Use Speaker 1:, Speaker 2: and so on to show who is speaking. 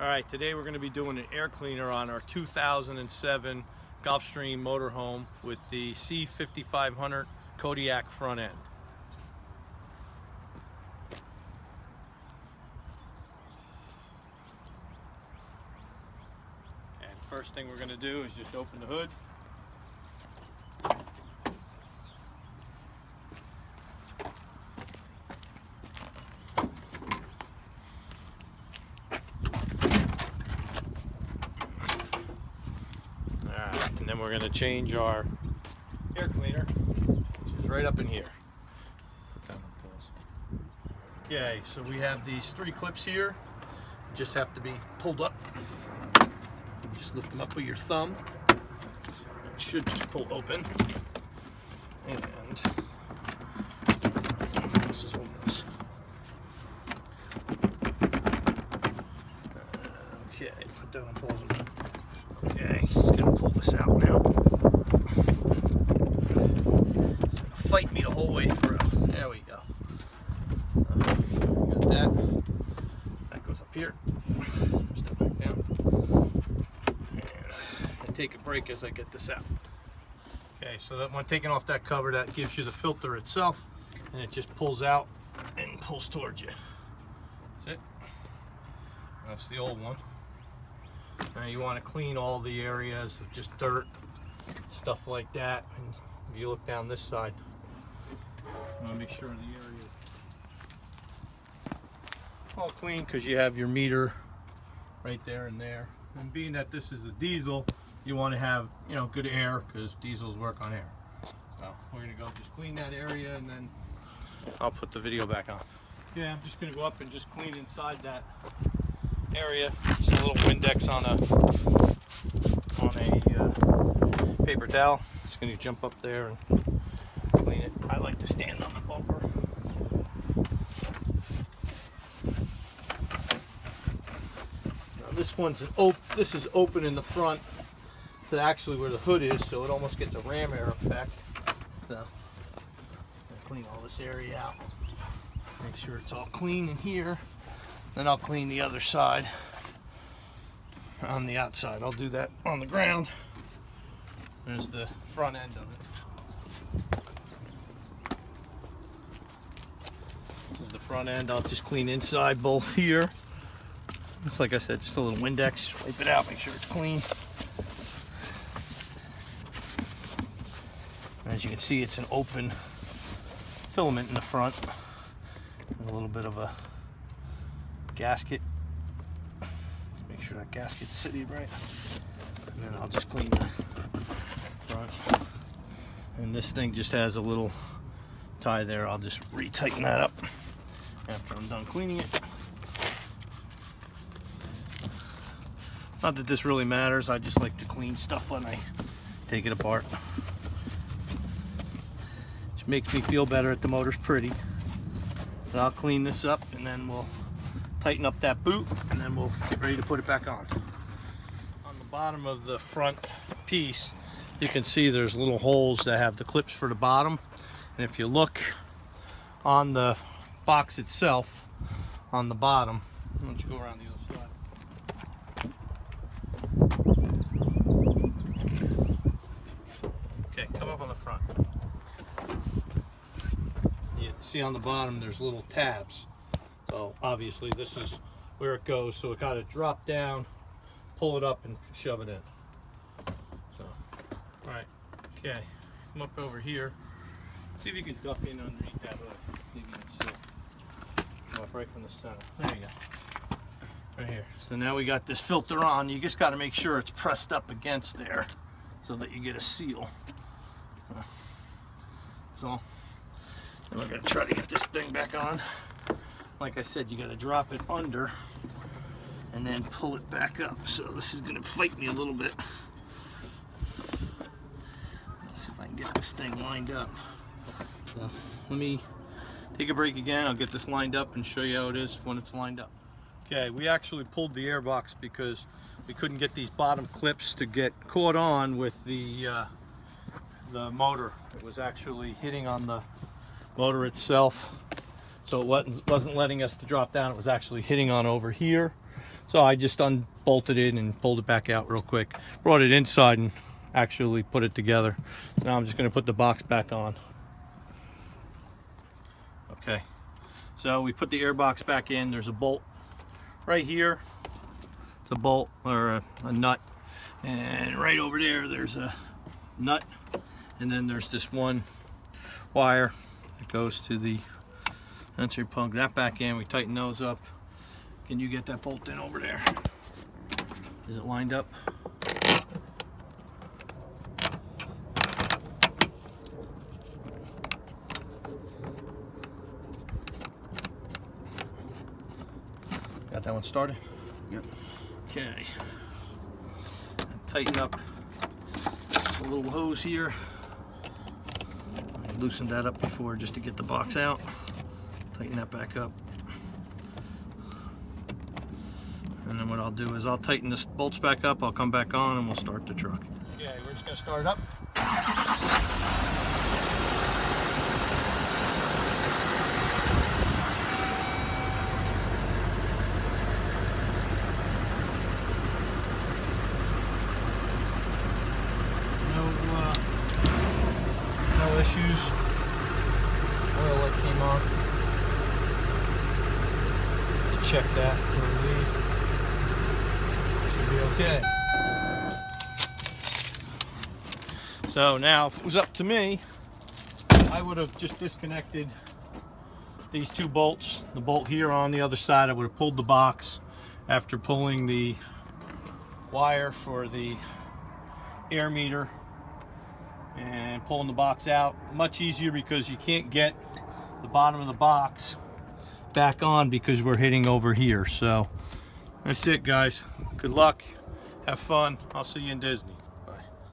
Speaker 1: Alright, today we're going to be doing an air cleaner on our 2007 Gulfstream motorhome with the C5500 Kodiak front end. And first thing we're going to do is just open the hood. And then we're going to change our air cleaner, which is right up in here. Okay, so we have these 3 clips here. Just have to be pulled up. Just lift them up with your thumb. It should just pull open. And this is holding this. Okay, put that on pause. Okay, he's gonna pull this out now. It's gonna fight me the whole way through. There we go. Got that. That goes up here. Step back down. And take a break as I get this out. Okay, so that when taking off that cover, that gives you the filter itself, and it just pulls out and pulls towards you. That's it. That's the old one. Now you want to clean all the areas of just dirt, stuff like that. And if you look down this side, you want to make sure the area is all clean, because you have your meter right there and there. And being that this is a diesel, you want to have, you know, good air, because diesels work on air. So we're going to go just clean that area, and then I'll put the video back on. Yeah, I'm just going to go up and just clean inside that area. Just a little Windex on a paper towel. Just going to jump up there and clean it. I like to stand on the bumper. Now this is open in the front to actually where the hood is, so it almost gets a ram air effect. So I'm going to clean all this area out. Make sure it's all clean in here. Then I'll clean the other side on the outside. I'll do that on the ground. There's the front end of it. This is the front end. I'll just clean inside both here. Just like I said, just a little Windex. Just wipe it out, make sure it's clean. As you can see, it's an open filament in the front. There's a little bit of a gasket. Make sure that gasket's sitting right. And then I'll just clean the front. And this thing just has a little tie there. I'll just re-tighten that up after I'm done cleaning it. Not that this really matters. I just like to clean stuff when I take it apart. It makes me feel better that the motor's pretty. So I'll clean this up, and then we'll tighten up that boot, and then we'll get ready to put it back on. On the bottom of the front piece, you can see there's little holes that have the clips for the bottom. And if you look on the box itself, on the bottom, why don't you go around the other side? Okay, come up on the front. You see on the bottom there's little tabs. So obviously this is where it goes, so it got to drop down, pull it up, and shove it in. So, all right, okay, come up over here. See if you can duck in underneath that hood. See if you can see. Come up right from the center. There you go. Right here. So now we got this filter on. You just got to make sure it's pressed up against there so that you get a seal. So then we're going to try to get this thing back on. Like I said, you got to drop it under and then pull it back up. So this is going to fight me a little bit. Let's see if I can get this thing lined up. So let me take a break again. I'll get this lined up and show you how it is when it's lined up. Okay, we actually pulled the airbox because we couldn't get these bottom clips to get caught on with the motor. It was actually hitting on the motor itself. So it wasn't letting us to drop down. It was actually hitting on over here. So I just unbolted it and pulled it back out real quick. Brought it inside and actually put it together. Now I'm just going to put the box back on. Okay, so we put the air box back in. There's a bolt right here. It's a bolt or a nut. And right over there, there's a nut. And then there's this one wire that goes to the sensor. Plug that back in. We tighten those up. Can you get that bolt in over there? Is it lined up? Got that one started?
Speaker 2: Yep.
Speaker 1: Okay. Tighten up a little hose here. I loosened that up before just to get the box out. Tighten that back up. And then what I'll do is I'll tighten the bolts back up, I'll come back on, and we'll start the truck. Okay, we're just going to start it up. No issues. Oil light came on. To check that before we leave. Should be okay. So now, if it was up to me, I would have just disconnected these two bolts. The bolt here on the other side, I would have pulled the box after pulling the wire for the air meter and pulling the box out. Much easier because you can't get the bottom of the box back on because we're hitting over here. So that's it, guys. Good luck, have fun. I'll see you in Disney.